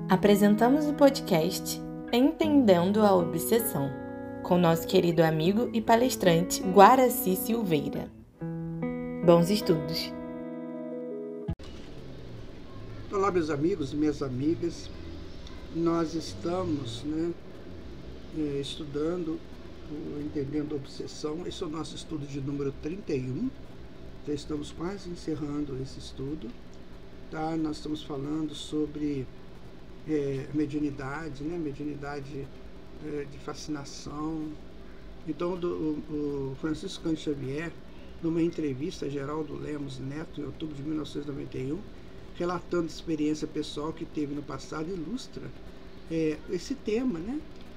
Apresentamos o podcast Entendendo a Obsessão, com nosso querido amigo e palestrante Guaraci Silveira. Bons estudos! Olá, meus amigos e minhas amigas. Nós estamos estudando o Entendendo a Obsessão. Esse é o nosso estudo de número 31. Já estamos quase encerrando esse estudo. Tá? Nós estamos falando sobre mediunidade, mediunidade de fascinação. Então, o Francisco Cândido Xavier, numa entrevista a Geraldo Lemos Neto, em outubro de 1991, relatando a experiência pessoal que teve no passado, ilustra esse tema,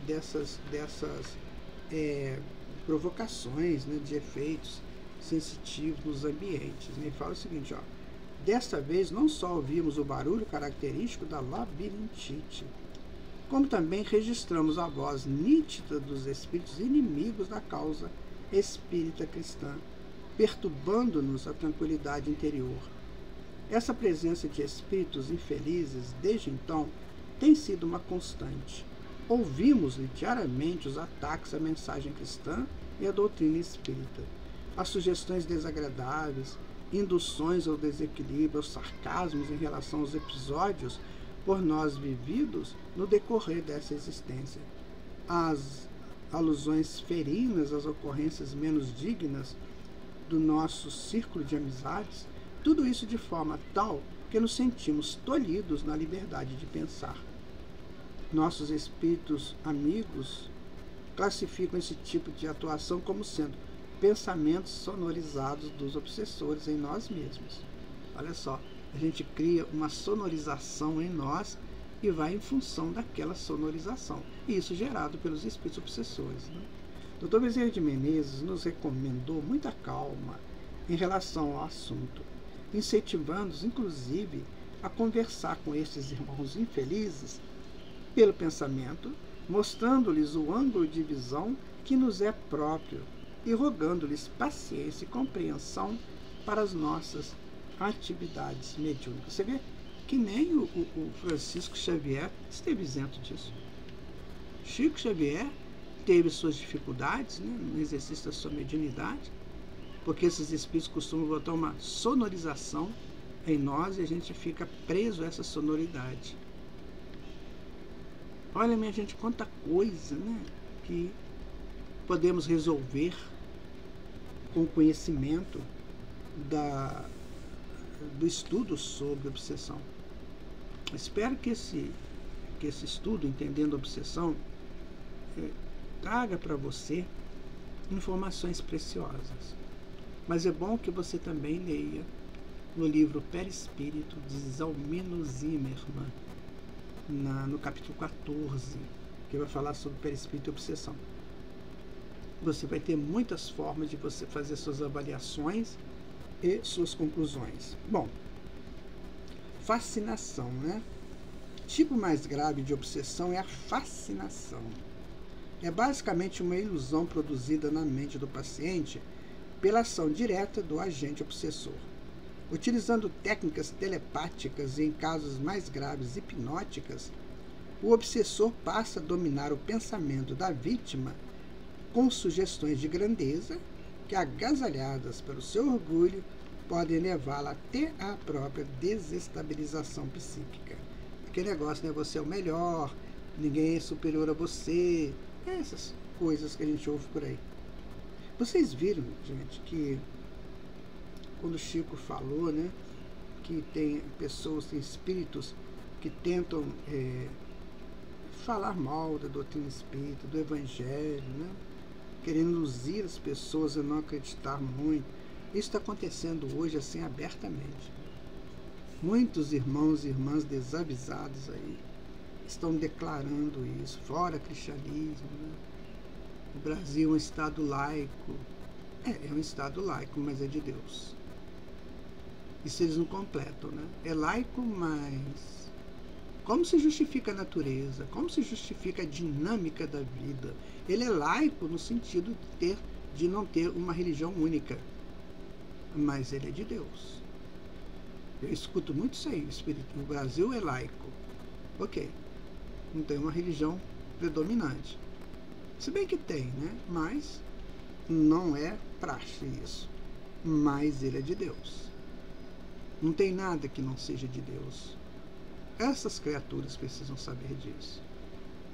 dessas provocações, de efeitos sensitivos nos ambientes. Ele fala o seguinte, desta vez não só ouvimos o barulho característico da labirintite, como também registramos a voz nítida dos espíritos inimigos da causa espírita cristã, perturbando-nos a tranquilidade interior. Essa presença de espíritos infelizes, desde então, tem sido uma constante. Ouvimos-lhe diariamente os ataques à mensagem cristã e à doutrina espírita, as sugestões desagradáveis, induções ao desequilíbrio, aos sarcasmos em relação aos episódios por nós vividos no decorrer dessa existência, as alusões ferinas às ocorrências menos dignas do nosso círculo de amizades, tudo isso de forma tal que nos sentimos tolhidos na liberdade de pensar. Nossos espíritos amigos classificam esse tipo de atuação como sendo pensamentos sonorizados dos obsessores em nós mesmos. Olha só, a gente cria uma sonorização em nós e vai em função daquela sonorização. E isso gerado pelos espíritos obsessores. Dr. Bezerra de Menezes nos recomendou muita calma em relação ao assunto, incentivando-os, inclusive, a conversar com estes irmãos infelizes pelo pensamento, mostrando-lhes o ângulo de visão que nos é próprio e rogando-lhes paciência e compreensão para as nossas atividades mediúnicas. Você vê que nem o Francisco Xavier esteve isento disso. Chico Xavier teve suas dificuldades no exercício da sua mediunidade, porque esses espíritos costumam botar uma sonorização em nós e a gente fica preso a essa sonoridade. Olha, minha gente, quanta coisa que podemos resolver com o conhecimento do estudo sobre obsessão. Espero que esse estudo, Entendendo a Obsessão, traga para você informações preciosas. Mas é bom que você também leia no livro Perispírito, de Zalmino Zimmermann, no capítulo 14, que vai falar sobre perispírito e obsessão. Você vai ter muitas formas de você fazer suas avaliações e suas conclusões. Bom, fascinação, O tipo mais grave de obsessão é a fascinação. É basicamente uma ilusão produzida na mente do paciente pela ação direta do agente obsessor. Utilizando técnicas telepáticas e, em casos mais graves, hipnóticas, o obsessor passa a dominar o pensamento da vítima com sugestões de grandeza que, agasalhadas pelo seu orgulho, podem levá-la até a própria desestabilização psíquica. Aquele negócio, você é o melhor, ninguém é superior a você, essas coisas que a gente ouve por aí. Vocês viram, gente, que quando o Chico falou, que tem pessoas, tem espíritos que tentam falar mal da doutrina espírita, do evangelho, querendo induzir as pessoas a não acreditar muito. Isso está acontecendo hoje assim abertamente. Muitos irmãos e irmãs desavisados aí estão declarando isso, fora cristianismo. O Brasil é um estado laico. É um estado laico, mas é de Deus. Isso eles não completam, É laico, mas como se justifica a natureza? Como se justifica a dinâmica da vida? Ele é laico no sentido de não ter uma religião única, mas ele é de Deus. Eu escuto muito isso aí. O Brasil é laico, Ok, não tem uma religião predominante. Se bem que tem, né? Mas não é praxe isso. Mas ele é de Deus. Não tem nada que não seja de Deus. Essas criaturas precisam saber disso.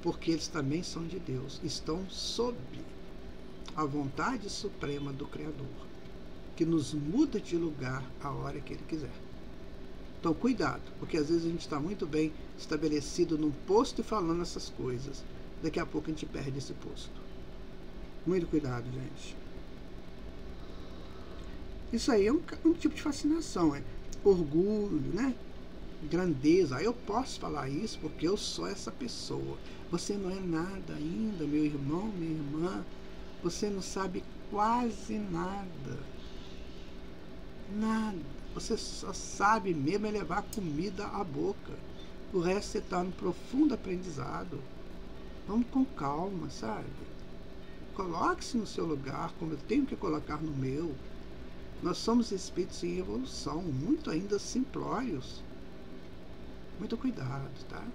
Porque eles também são de Deus. Estão sob a vontade suprema do Criador, que nos muda de lugar a hora que Ele quiser. Então, cuidado, porque às vezes a gente está muito bem estabelecido num posto e falando essas coisas. Daqui a pouco a gente perde esse posto. Muito cuidado, gente. Isso aí é um tipo de fascinação, é orgulho, né? Grandeza. Eu posso falar isso porque eu sou essa pessoa. Você não é nada ainda, meu irmão, minha irmã. Você não sabe quase nada. Nada. Você só sabe mesmo é levar comida à boca. O resto você está no profundo aprendizado. Vamos com calma, sabe? Coloque-se no seu lugar, como eu tenho que colocar no meu. Nós somos espíritos em evolução, muito ainda simplórios. Muito cuidado, tá?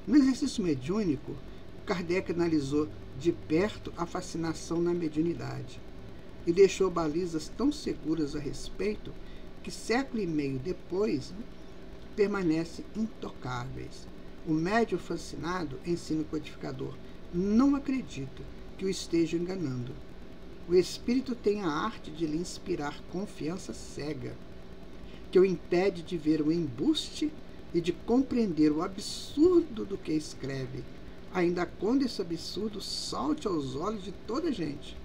No exercício mediúnico, Kardec analisou de perto a fascinação na mediunidade e deixou balizas tão seguras a respeito que século e meio depois permanecem intocáveis. O médium fascinado, ensina o codificador, não acredita que o esteja enganando. O espírito tem a arte de lhe inspirar confiança cega, que o impede de ver o embuste e de compreender o absurdo do que escreve, ainda quando esse absurdo salte aos olhos de toda a gente.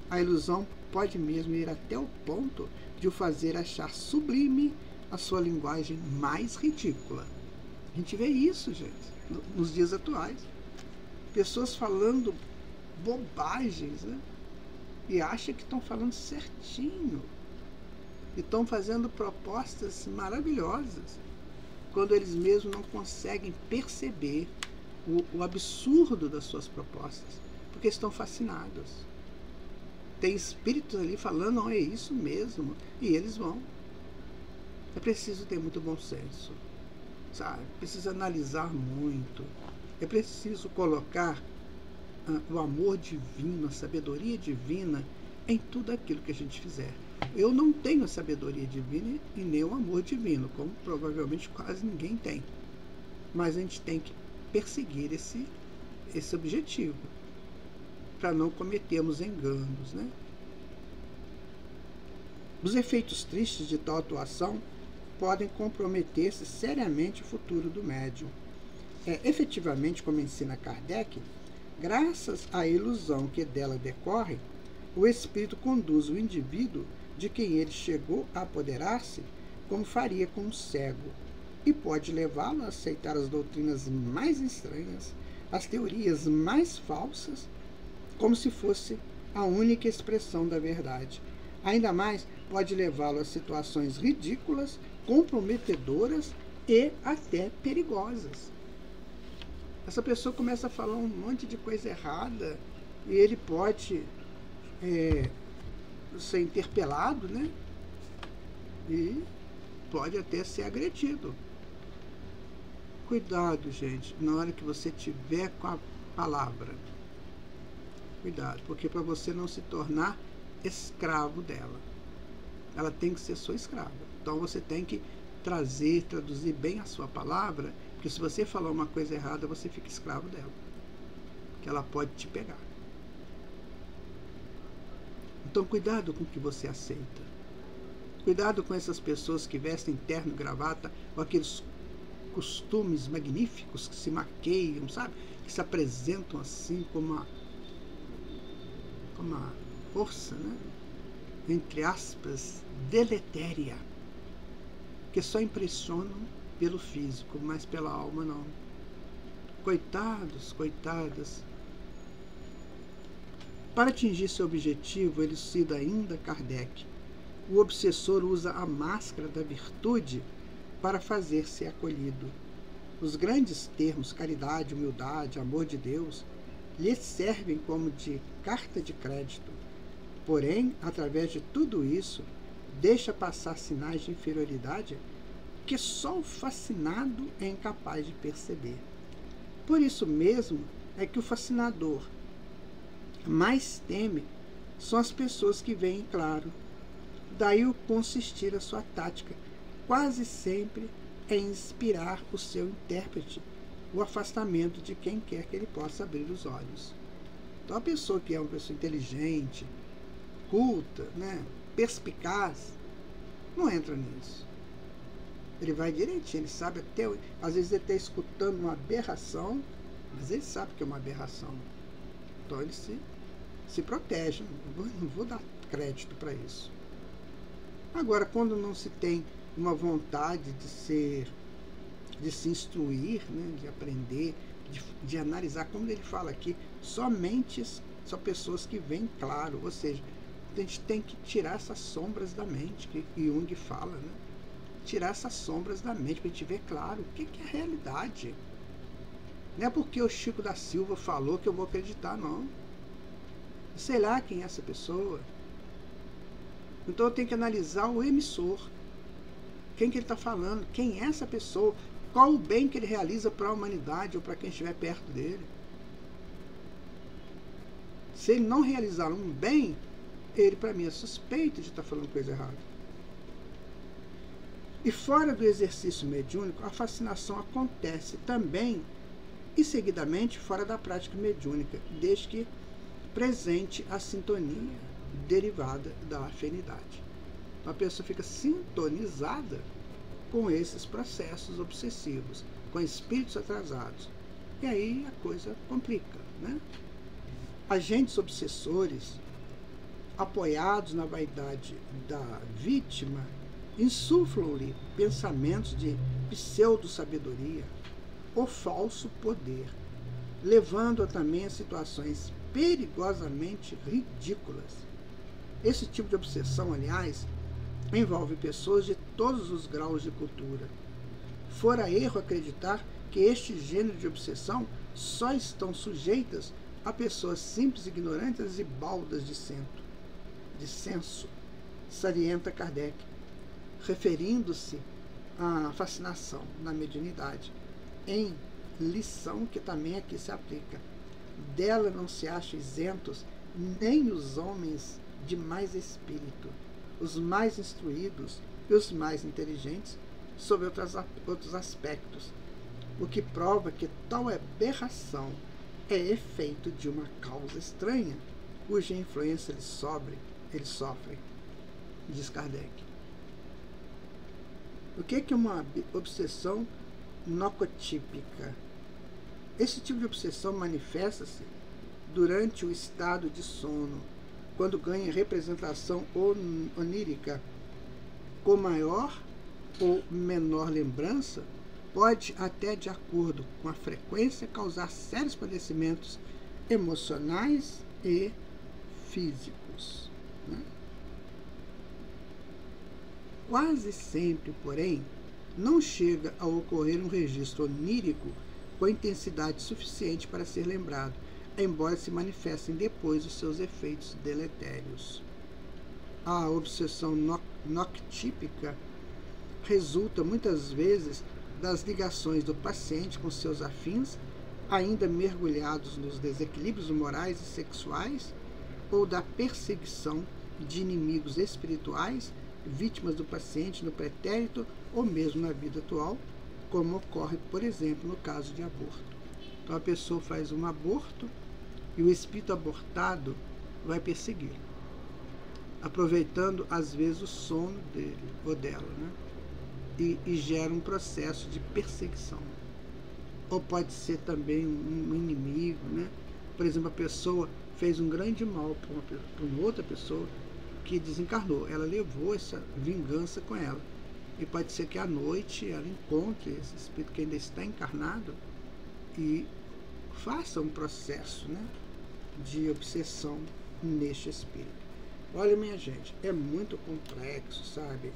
A ilusão pode mesmo ir até o ponto de o fazer achar sublime a sua linguagem mais ridícula. A gente vê isso, gente, nos dias atuais. Pessoas falando bobagens, né? E acham que estão falando certinho. E estão fazendo propostas maravilhosas, quando eles mesmos não conseguem perceber o absurdo das suas propostas, porque estão fascinados. Tem espíritos ali falando, não, é isso mesmo, e eles vão. É preciso ter muito bom senso, sabe? Precisa analisar muito, é preciso colocar o amor divino, a sabedoria divina em tudo aquilo que a gente fizer. Eu não tenho a sabedoria divina e nem o amor divino, como provavelmente quase ninguém tem. Mas a gente tem que perseguir esse objetivo, para não cometermos enganos, né? Os efeitos tristes de tal atuação podem comprometer-se seriamente o futuro do médium. Efetivamente, como ensina Kardec, graças à ilusão que dela decorre, o espírito conduz o indivíduo de quem ele chegou a apoderar-se, como faria com um cego, e pode levá-lo a aceitar as doutrinas mais estranhas, as teorias mais falsas, como se fosse a única expressão da verdade. Ainda mais, pode levá-lo a situações ridículas, comprometedoras e até perigosas. Essa pessoa começa a falar um monte de coisa errada e ele pode ser interpelado, né? E pode até ser agredido. Cuidado, gente, na hora que você tiver com a palavra. Cuidado, porque para você não se tornar escravo dela. Ela tem que ser sua escrava. Então você tem que traduzir bem a sua palavra, porque se você falar uma coisa errada, você fica escravo dela. Que ela pode te pegar. Então cuidado com o que você aceita. Cuidado com essas pessoas que vestem terno e gravata, ou aqueles costumes magníficos que se maqueiam, sabe? Que se apresentam assim como uma força, né? Entre aspas, deletéria, que só impressionam pelo físico, mas pela alma não. Coitados, coitadas. Para atingir seu objetivo, elucida ainda Kardec, o obsessor usa a máscara da virtude para fazer-se acolhido. Os grandes termos caridade, humildade, amor de Deus lhe servem como de carta de crédito. Porém, através de tudo isso, deixa passar sinais de inferioridade que só o fascinado é incapaz de perceber. Por isso mesmo é que o fascinador mais teme são as pessoas que veem claro. Daí o consistir a sua tática, quase sempre é inspirar o seu intérprete o afastamento de quem quer que ele possa abrir os olhos. Então a pessoa que é uma pessoa inteligente, culta, né, perspicaz, não entra nisso. Ele vai direitinho, ele sabe até... Às vezes ele está escutando uma aberração, mas ele sabe que é uma aberração. Então ele se protege. Não vou dar crédito para isso. Agora, quando não se tem uma vontade de se instruir, né, de aprender, de analisar, como ele fala aqui, somente são pessoas que veem claro, ou seja, a gente tem que tirar essas sombras da mente, que Jung fala, né? Tirar essas sombras da mente para a gente ver claro o que é a realidade. Não é porque o Chico da Silva falou que eu vou acreditar, não. Sei lá quem é essa pessoa. Então eu tenho que analisar o emissor. Quem que ele está falando? Quem é essa pessoa? Qual o bem que ele realiza para a humanidade ou para quem estiver perto dele? Se ele não realizar um bem, ele para mim é suspeito de estar falando coisa errada. E fora do exercício mediúnico, a fascinação acontece também e seguidamente fora da prática mediúnica, desde que presente a sintonia derivada da afinidade. Então a pessoa fica sintonizada com esses processos obsessivos, com espíritos atrasados. E aí a coisa complica, né? Agentes obsessores, apoiados na vaidade da vítima, insuflam-lhe pensamentos de pseudo-sabedoria ou falso poder, levando-a também a situações perigosamente ridículas. Esse tipo de obsessão, aliás, envolve pessoas de todos os graus de cultura. Fora erro acreditar que este gênero de obsessão só estão sujeitas a pessoas simples, ignorantes e baldas de senso, salienta Kardec, referindo-se à fascinação na mediunidade, em lição que também aqui se aplica. Dela não se acham isentos nem os homens de mais espírito, os mais instruídos e os mais inteligentes, sob outros aspectos, o que prova que tal aberração é efeito de uma causa estranha, cuja influência ele sofre, diz Kardec. O que é uma obsessão nocotípica? Esse tipo de obsessão manifesta-se durante o estado de sono, quando ganha representação onírica, com maior ou menor lembrança, pode até, de acordo com a frequência, causar sérios padecimentos emocionais e físicos, né? Quase sempre, porém, não chega a ocorrer um registro onírico com intensidade suficiente para ser lembrado, embora se manifestem depois os seus efeitos deletérios. A obsessão noctípica resulta muitas vezes das ligações do paciente com seus afins, ainda mergulhados nos desequilíbrios morais e sexuais, ou da perseguição de inimigos espirituais, vítimas do paciente no pretérito ou mesmo na vida atual, como ocorre, por exemplo, no caso de aborto. Então a pessoa faz um aborto e o espírito abortado vai persegui-lo, aproveitando às vezes o sono dele ou dela, né? E gera um processo de perseguição. Ou pode ser também um inimigo, né? Por exemplo, a pessoa fez um grande mal para uma outra pessoa que desencarnou. Ela levou essa vingança com ela. E pode ser que à noite ela encontre esse espírito que ainda está encarnado e faça um processo, né, de obsessão neste espírito. Olha, minha gente, é muito complexo, sabe?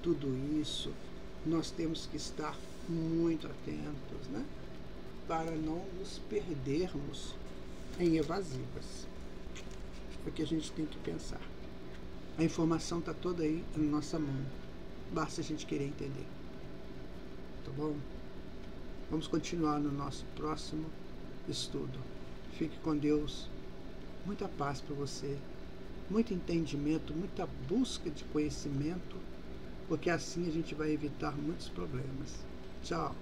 Tudo isso. Nós temos que estar muito atentos, né, para não nos perdermos em evasivas. É o que a gente tem que pensar. A informação está toda aí na nossa mão. Basta a gente querer entender. bom? Vamos continuar no nosso próximo estudo. Fique com Deus. Muita paz para você, muito entendimento, muita busca de conhecimento, porque assim a gente vai evitar muitos problemas. Tchau!